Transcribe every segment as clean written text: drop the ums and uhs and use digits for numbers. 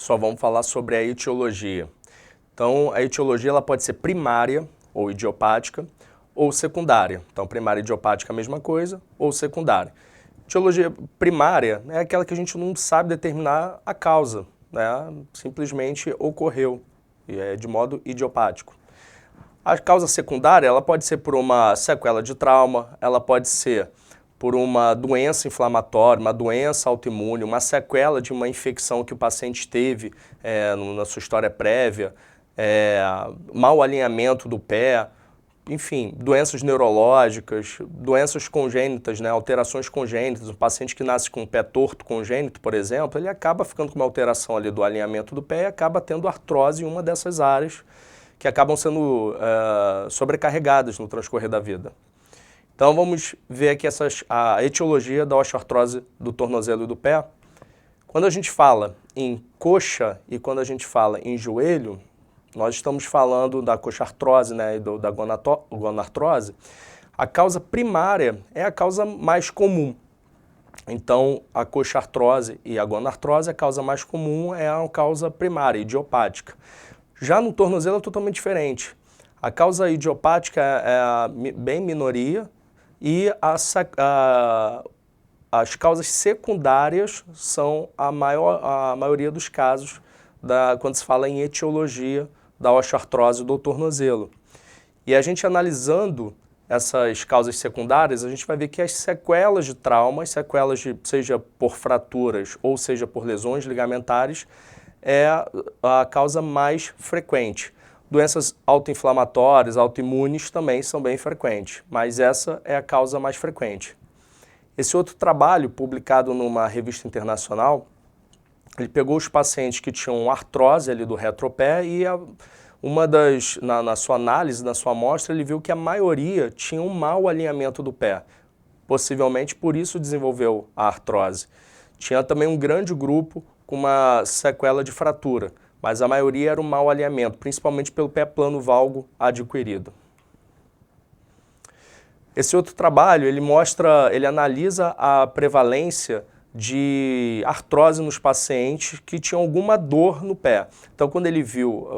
só vamos falar sobre a etiologia. Então, a etiologia ela pode ser primária ou idiopática ou secundária. Então, primária e idiopática é a mesma coisa, ou secundária. Etiologia primária é aquela que a gente não sabe determinar a causa, né? Simplesmente ocorreu, e é de modo idiopático. A causa secundária ela pode ser por uma sequela de trauma, ela pode ser por uma doença inflamatória, uma doença autoimune, uma sequela de uma infecção que o paciente teve na sua história prévia, mau alinhamento do pé, enfim, doenças neurológicas, doenças congênitas, né, alterações congênitas. Um paciente que nasce com o pé torto congênito, por exemplo, ele acaba ficando com uma alteração ali do alinhamento do pé e acaba tendo artrose em uma dessas áreas que acabam sendo sobrecarregadas no transcorrer da vida. Então vamos ver aqui a etiologia da osteoartrose do tornozelo e do pé. Quando a gente fala em coxa e quando a gente fala em joelho, nós estamos falando da coxartrose, né, e da gonartrose. A causa primária é a causa mais comum. Então, a coxartrose e a gonartrose, a causa mais comum é a causa primária, idiopática. Já no tornozelo é totalmente diferente. A causa idiopática é bem minoria e as causas secundárias são a maioria dos casos quando se fala em etiologia da osteoartrose do tornozelo. E a gente analisando essas causas secundárias, a gente vai ver que as sequelas de trauma, seja por fraturas ou seja por lesões ligamentares, é a causa mais frequente. Doenças autoinflamatórias, autoimunes também são bem frequentes, mas essa é a causa mais frequente. Esse outro trabalho, publicado numa revista internacional, ele pegou os pacientes que tinham artrose ali do retropé e na sua análise, na sua amostra, ele viu que a maioria tinha um mau alinhamento do pé. Possivelmente por isso desenvolveu a artrose. Tinha também um grande grupo com uma sequela de fratura, mas a maioria era um mau alinhamento, principalmente pelo pé plano valgo adquirido. Esse outro trabalho, ele analisa a prevalência de artrose nos pacientes que tinham alguma dor no pé. Então, quando ele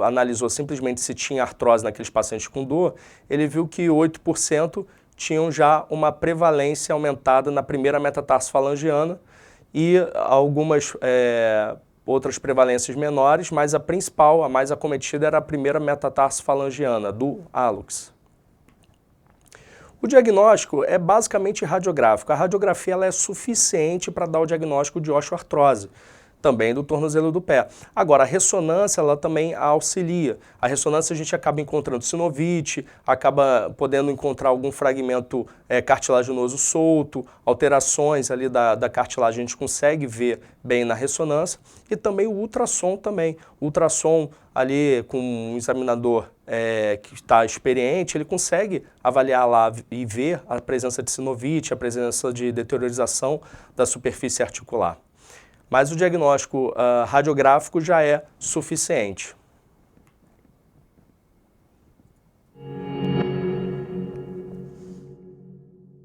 analisou simplesmente se tinha artrose naqueles pacientes com dor, ele viu que 8% tinham já uma prevalência aumentada na primeira metatarsofalangiana e algumas outras prevalências menores, mas a principal, a mais acometida, era a primeira metatarsofalangiana, do hallux. O diagnóstico é basicamente radiográfico. A radiografia ela é suficiente para dar o diagnóstico de osteoartrose, também do tornozelo do pé. Agora, a ressonância ela também auxilia. A ressonância a gente acaba encontrando sinovite, acaba podendo encontrar algum fragmento cartilaginoso solto, alterações ali da cartilagem a gente consegue ver bem na ressonância, e também o ultrassom também. O ultrassom ali com um examinador que está experiente, ele consegue avaliar lá e ver a presença de sinovite, a presença de deteriorização da superfície articular. Mas o diagnóstico radiográfico já é suficiente.